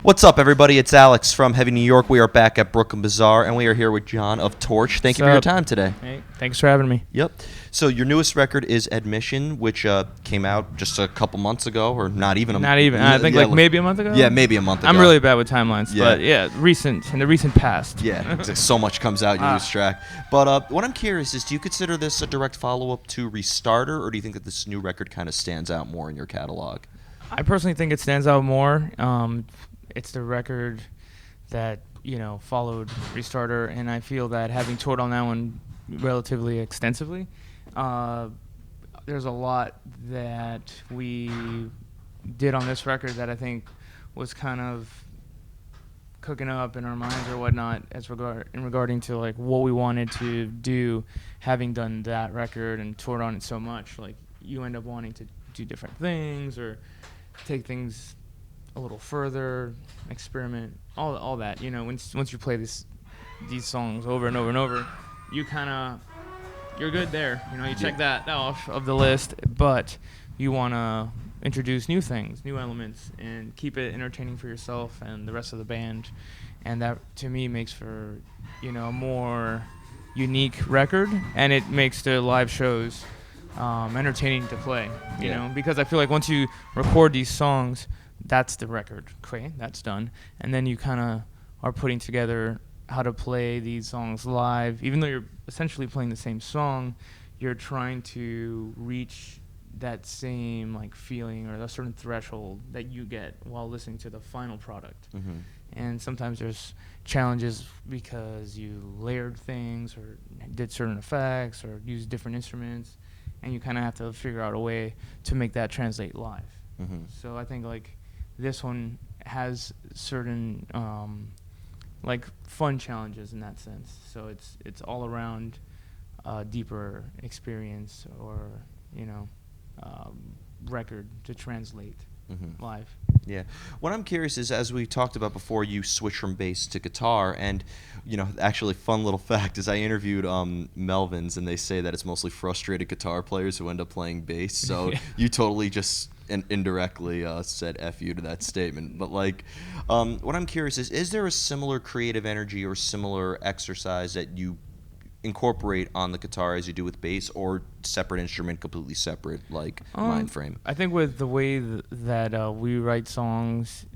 What's up, everybody? It's Alex from Heavy New York. We are back at Brooklyn Bazaar, and we are here with Jon of Torche. Thank you for your time today. Hey, thanks for having me. Yep. So your newest record is Admission, which came out just a couple months ago, or not even. I think maybe a month ago. Yeah, maybe a month ago. I'm really bad with timelines, Yeah. but yeah, in the recent past. Yeah, so much comes out, you lose track. But what I'm curious is, do you consider this a direct follow-up to Restarter, or do you think that this new record kind of stands out more in your catalog? I personally think it stands out more. It's the record that followed Restarter, and I feel that having toured on that one relatively extensively, there's a lot that we did on this record that I think was kind of cooking up in our minds or whatnot regarding to like what we wanted to do, having done that record and toured on it so much. Like you end up wanting to do different things or take things a little further, experiment, all that. Once you play these songs over and over and over, you're good there. You check that off of the list, but you want to introduce new things, new elements, and keep it entertaining for yourself and the rest of the band. And that, to me, makes for a more unique record, and it makes the live shows entertaining to play. You know, because I feel like once you record these songs, that's the record. Okay, that's done, and then you kind of are putting together how to play these songs live. Even though you're essentially playing the same song, you're trying to reach that same like feeling or a certain threshold that you get while listening to the final product. Mm-hmm. And sometimes there's challenges because you layered things or did certain effects or used different instruments, and you kind of have to figure out a way to make that translate live. Mm-hmm. So I think like this one has certain like fun challenges in that sense. So it's all around deeper experience or record to translate live. Yeah. What I'm curious is, as we talked about before, you switch from bass to guitar, and actually, fun little fact is I interviewed Melvins, and they say that it's mostly frustrated guitar players who end up playing bass. So you totally just indirectly said "F you" to that statement. But like, what I'm curious is there a similar creative energy or similar exercise that you incorporate on the guitar as you do with bass, or separate instrument, completely separate, like mind frame? I think with the way that we write songs,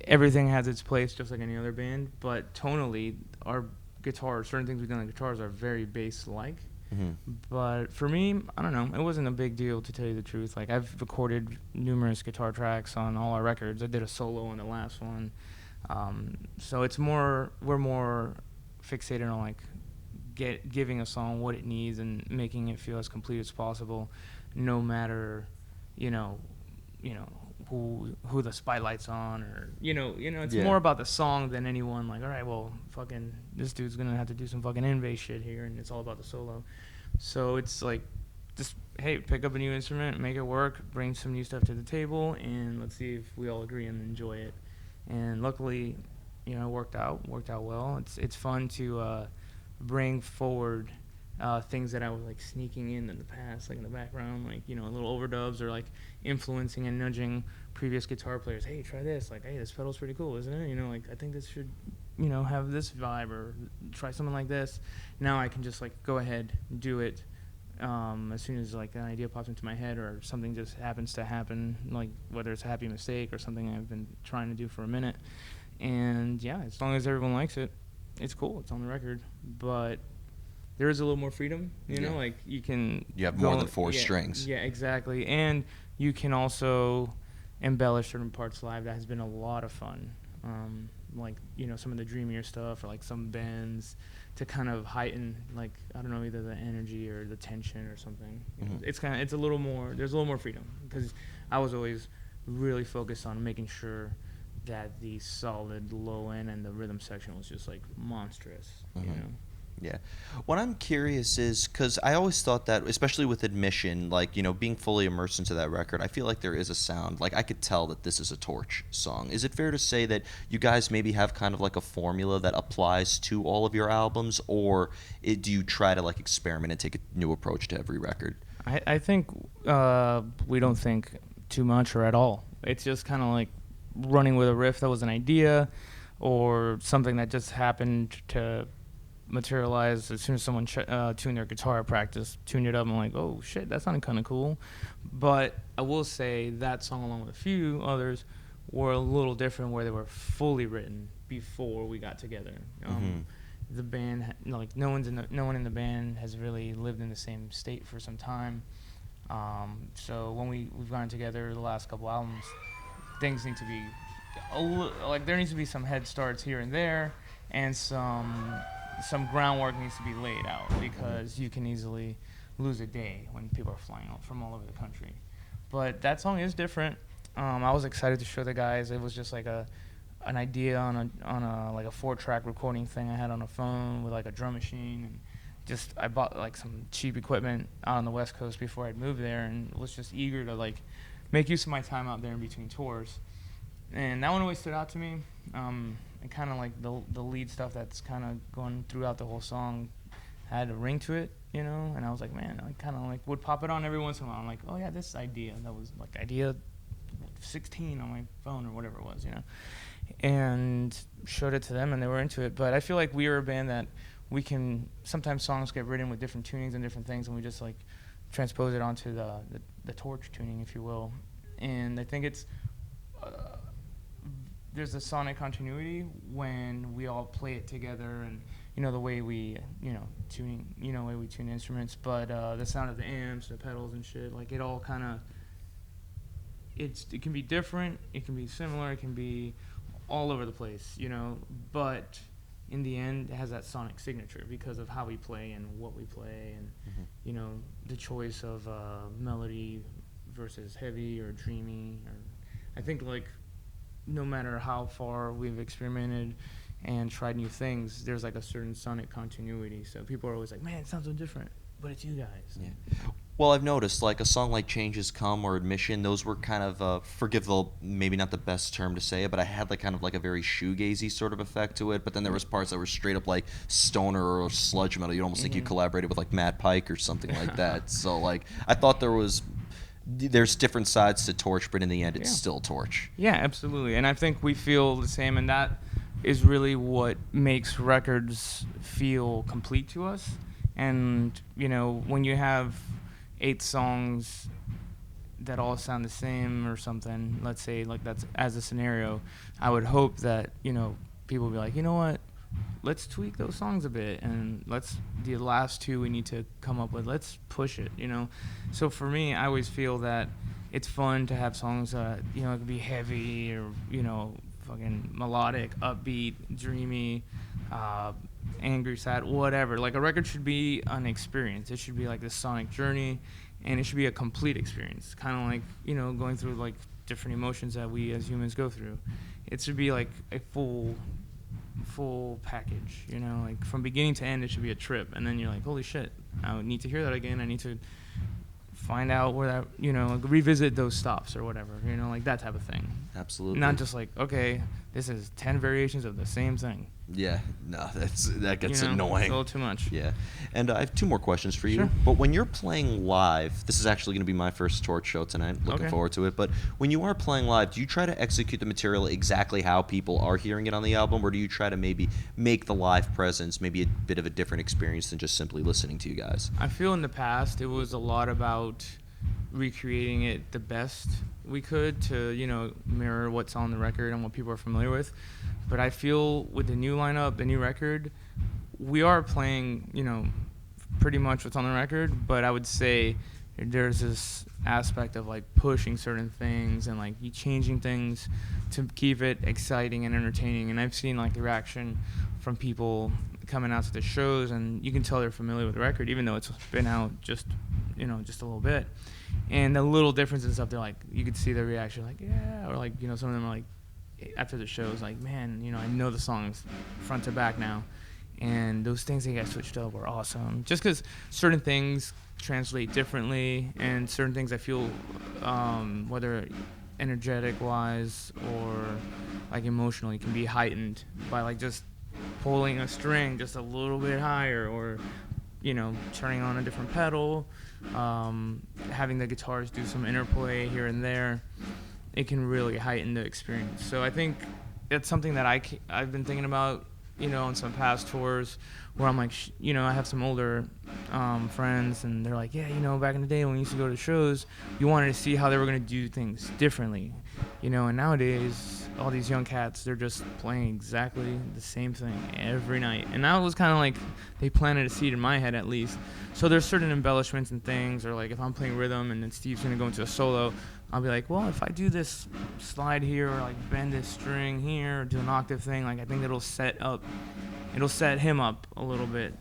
everything has its place just like any other band, but tonally our guitars, certain things we've done on guitars are very bass-like. Mm-hmm. But for me, I don't know, it wasn't a big deal, to tell you the truth. Like I've recorded numerous guitar tracks on all our records. I did a solo on the last one. So we're more fixated on like giving a song what it needs and making it feel as complete as possible, no matter who the spotlight's on, or it's more about the song than anyone. Like, all right, well, fucking this dude's gonna have to do some fucking in-bass shit here, and it's all about the solo. So it's like, just hey, pick up a new instrument, make it work, bring some new stuff to the table, and let's see if we all agree and enjoy it. And luckily, it worked out well. It's fun to bring forward things that I was like sneaking in the past, like in the background, like little overdubs, or like influencing and nudging previous guitar players. Hey, try this. Like, hey, this pedal's pretty cool, isn't it? Like I think this should have this vibe, or try something like this. Now I can just like go ahead, do it as soon as like an idea pops into my head, or something just happens to happen, like whether it's a happy mistake or something I've been trying to do for a minute. And yeah, as long as everyone likes it, it's cool. It's on the record. But there is a little more freedom, like you have more than four strings. Yeah, exactly. And you can also embellish certain parts live. That has been a lot of fun. Like, some of the dreamier stuff, or like some bends, to kind of heighten, like, I don't know, either the energy or the tension or something. Mm-hmm. There's a little more freedom, because I was always really focused on making sure that the solid low end and the rhythm section was just like monstrous. Yeah. What I'm curious is, because I always thought that, especially with Admission, like, being fully immersed into that record, I feel like there is a sound, like I could tell that this is a Torche song. Is it fair to say that you guys maybe have kind of like a formula that applies to all of your albums, or do you try to like experiment and take a new approach to every record? I think we don't think too much or at all. It's just kind of like running with a riff that was an idea, or something that just happened to materialize as soon as someone tuned their guitar at practice, tuned it up, and I'm like, oh shit, that sounded kind of cool. But I will say that song, along with a few others, were a little different, where they were fully written before we got together. The band, like no one in the band has really lived in the same state for some time. So when we've gone together the last couple albums, things need to be like there needs to be some head starts here and there, and some groundwork needs to be laid out, because you can easily lose a day when people are flying out from all over the country. But that song is different. I was excited to show the guys. It was just like an idea on a like a 4-track recording thing I had on a phone with like a drum machine, and just I bought like some cheap equipment out on the West Coast before I'd moved there, and was just eager to like make use of my time out there in between tours. And that one always stood out to me. And kind of like the lead stuff that's kind of going throughout the whole song had a ring to it, you know. And I was like, man, I kind of like would pop it on every once in a while. I'm like, oh yeah, this idea that was like idea 16 on my phone or whatever it was, you know. And showed it to them, and they were into it. But I feel like we are a band that we can sometimes songs get written with different tunings and different things, and we just like transpose it onto the Torch tuning, if you will. And I think it's there's a sonic continuity when we all play it together, and you know the way we way we tune instruments, but the sound of the amps, the pedals and shit, like it all kind of it can be different, it can be similar, it can be all over the place, you know, but in the end it has that sonic signature because of how we play and what we play, and you know, the choice of melody versus heavy or dreamy. Or I think like no matter how far we've experimented and tried new things, there's like a certain sonic continuity. So people are always like, man, it sounds so different, but it's you guys. Yeah. Well, I've noticed like a song like Changes Come or Admission, those were kind of, forgive the, maybe not the best term to say it, but I had like kind of like a very shoegazy sort of effect to it. But then there was parts that were straight up like stoner or sludge metal. You'd almost think you collaborated with like Matt Pike or something like that. So like I thought there's different sides to Torch, but in the end it's still Torch. Yeah, absolutely. And I think we feel the same, and that is really what makes records feel complete to us. And you know, when you have 8 songs that all sound the same or something, let's say like that's as a scenario, I would hope that, you know, people will be like, you know what, let's tweak those songs a bit, and the last 2 we need to come up with, let's push it, you know. So for me, I always feel that it's fun to have songs that, you know, it could be heavy or, you know, fucking melodic, upbeat, dreamy, angry, sad, whatever. Like a record should be an experience. It should be like this sonic journey, and it should be a complete experience. Kind of like, you know, going through like different emotions that we as humans go through. It should be like a full package, you know, like from beginning to end. It should be a trip, and then you're like, holy shit, I need to hear that again. I need to find out where that, you know, like revisit those stops or whatever, you know, like that type of thing. Absolutely. Not just like, okay, this is 10 variations of the same thing. Yeah, no, that gets, you know, annoying. It's a little too much. Yeah, and I have 2 more questions for you. Sure. But when you're playing live, this is actually going to be my first Torch show tonight. Looking forward to it. But when you are playing live, do you try to execute the material exactly how people are hearing it on the album, or do you try to maybe make the live presence maybe a bit of a different experience than just simply listening to you guys? I feel in the past it was a lot about recreating it the best we could to, you know, mirror what's on the record and what people are familiar with. But I feel with the new lineup, the new record, we are playing, you know, pretty much what's on the record, but I would say there's this aspect of like pushing certain things and like you changing things to keep it exciting and entertaining. And I've seen like the reaction from people coming out to the shows, and you can tell they're familiar with the record, even though it's been out just, you know, just a little bit. And the little differences and stuff, they're like, you could see their reaction, like, yeah, or like, you know, some of them are like, after the show, it's like, man, you know, I know the songs front to back now, and those things that got switched up were awesome. Just because certain things translate differently, and certain things I feel, whether energetic-wise or like emotionally, can be heightened by like just pulling a string just a little bit higher, or, you know, turning on a different pedal, having the guitars do some interplay here and there. it can really heighten the experience. So I think it's something that I've been thinking about, on some past tours where I'm like, I have some older friends, and they're like, yeah, back in the day when we used to go to shows, you wanted to see how they were going to do things differently, and nowadays all these young cats, they're just playing exactly the same thing every night. And that was kind of like they planted a seed in my head, at least. So there's certain embellishments and things, or like if I'm playing rhythm and then Steve's going to go into a solo, I'll be like, well, if I do this slide here, or like bend this string here, or do an octave thing, like I think it'll set him up a little bit,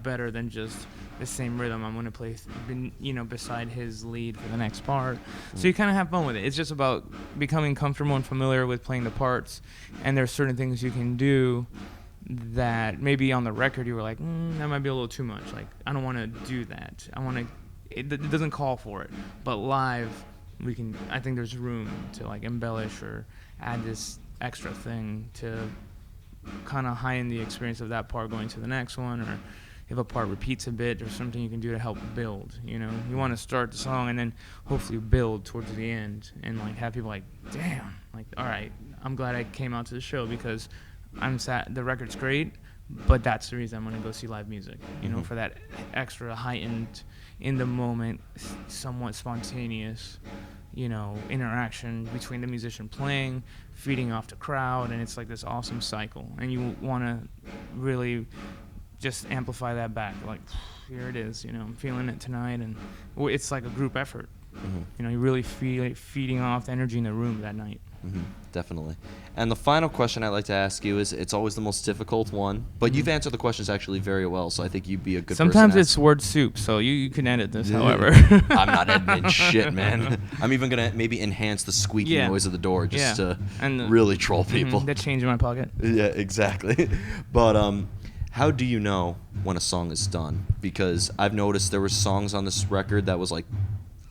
better than just the same rhythm I'm going to play, beside his lead for the next part. So you kind of have fun with it. It's just about becoming comfortable and familiar with playing the parts, and there's certain things you can do that maybe on the record you were like, that might be a little too much. Like, I don't want to do that. It doesn't call for it. But live, I think there's room to like embellish or add this extra thing to kind of heighten the experience of that part going to the next one, or if a part repeats a bit, there's something you can do to help build. You want to start the song and then hopefully build towards the end, and like have people like, damn, like, all right, I'm glad I came out to the show because the record's great, but that's the reason I'm going to go see live music, for that extra heightened, in the moment, somewhat spontaneous, interaction between the musician playing, feeding off the crowd, and it's like this awesome cycle. And you want to really just amplify that back, like, here it is, I'm feeling it tonight, and it's like a group effort. You really feel it feeding off the energy in the room that night. Definitely. And the final question I'd like to ask you is, it's always the most difficult one, but you've answered the questions actually very well, so I think you'd be a good Sometimes person it's word soup, so you can edit this, however. I'm not editing shit, man. I'm even going to maybe enhance the squeaky noise of the door just to really troll people. That change in my pocket. Yeah, exactly. But how do you know when a song is done? Because I've noticed there were songs on this record that was like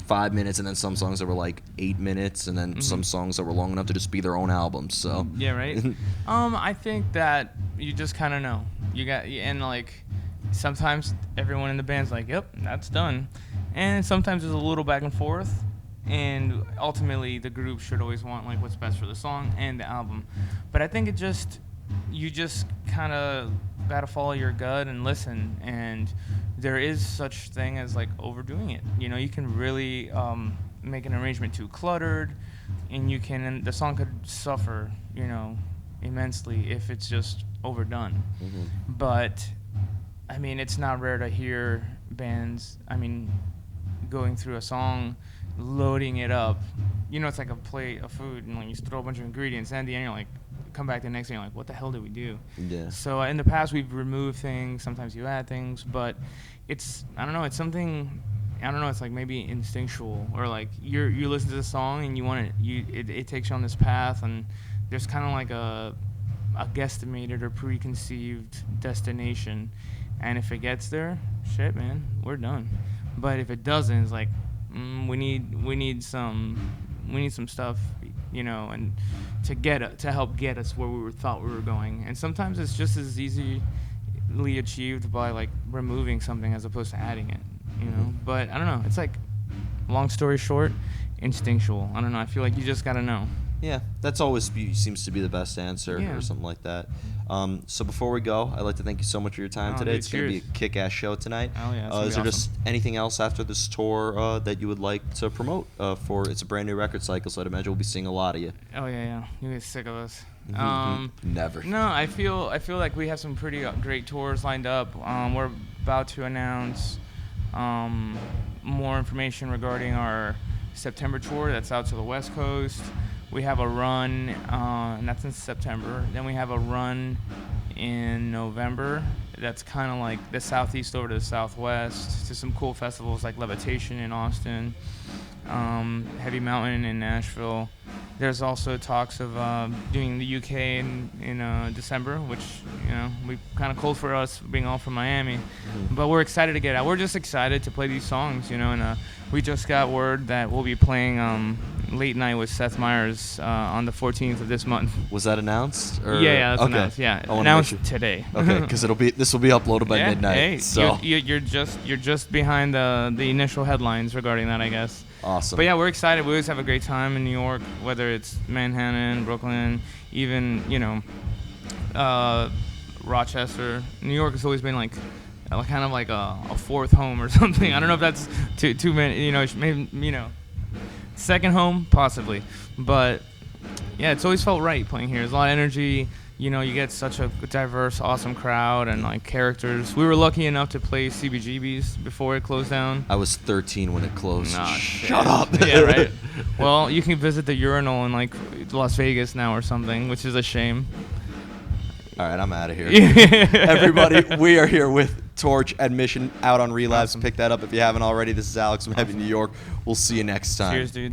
5 minutes, and then some songs that were like 8 minutes, and then some songs that were long enough to just be their own albums. So yeah, right. I think that you just kind of know. And like sometimes everyone in the band's like, "Yep, that's done," and sometimes there's a little back and forth. And ultimately, the group should always want like what's best for the song and the album. But I think you just kind of gotta follow your gut and listen, and there is such thing as like overdoing it. You can really make an arrangement too cluttered, and the song could suffer, immensely if it's just overdone. But I mean, it's not rare to hear bands, going through a song, loading it up. It's like a plate of food, and like you throw a bunch of ingredients, and at the end you're like, come back the next day, you're like, what the hell did we do? Yeah. So in the past we've removed things, sometimes you add things, but it's something, it's like maybe instinctual, or like you listen to the song and it takes you on this path, and there's kind of like a guesstimated or preconceived destination, and if it gets there, shit, man, we're done. But if it doesn't, it's like, we need some stuff, and to help get us where we thought we were going. And sometimes it's just as easily achieved by like removing something as opposed to adding it, But I don't know. It's like, long story short, instinctual. I don't know. I feel like you just gotta know. Yeah, that's always seems to be the best answer, or something like that. So before we go, I'd like to thank you so much for your time today. Dude, it's going to be a kick-ass show tonight. Oh, yeah, is there just anything else after this tour that you would like to promote? It's a brand new record cycle, so I'd imagine we'll be seeing a lot of you. Oh, yeah. You get sick of us. Never. No, I feel like we have some pretty great tours lined up. We're about to announce more information regarding our September tour that's out to the West Coast. We have a run, and that's in September. Then we have a run in November. That's kind of like the southeast over to the southwest, to some cool festivals like Levitation in Austin, Heavy Mountain in Nashville. There's also talks of doing the UK in December, which, we kind of cold for us being all from Miami. But we're excited to get out. We're just excited to play these songs, and we just got word that we'll be playing Late Night with Seth Meyers on the 14th of this month. Was that announced? Or? Yeah, that's announced. Yeah, announced today. Okay, because this will be uploaded by midnight. Hey, so you're just behind the initial headlines regarding that, I guess. Awesome. But yeah, we're excited. We always have a great time in New York, whether it's Manhattan, Brooklyn, even Rochester. New York has always been like kind of like a fourth home or something. I don't know if that's too many. Maybe second home possibly, but yeah, it's always felt right playing here. There's a lot of energy. You get such a diverse, awesome crowd and like characters. We were lucky enough to play CBGB's before it closed down. I was 13 when it closed. Nah, Shut up. Yeah, right. Well, you can visit the urinal in like Las Vegas now or something, which is a shame. All right, I'm out of here. Everybody, we are here with Torche, Admission, out on Relapse. Awesome. Pick that up if you haven't already. This is Alex from Heavy New York. We'll see you next time. Cheers, dude.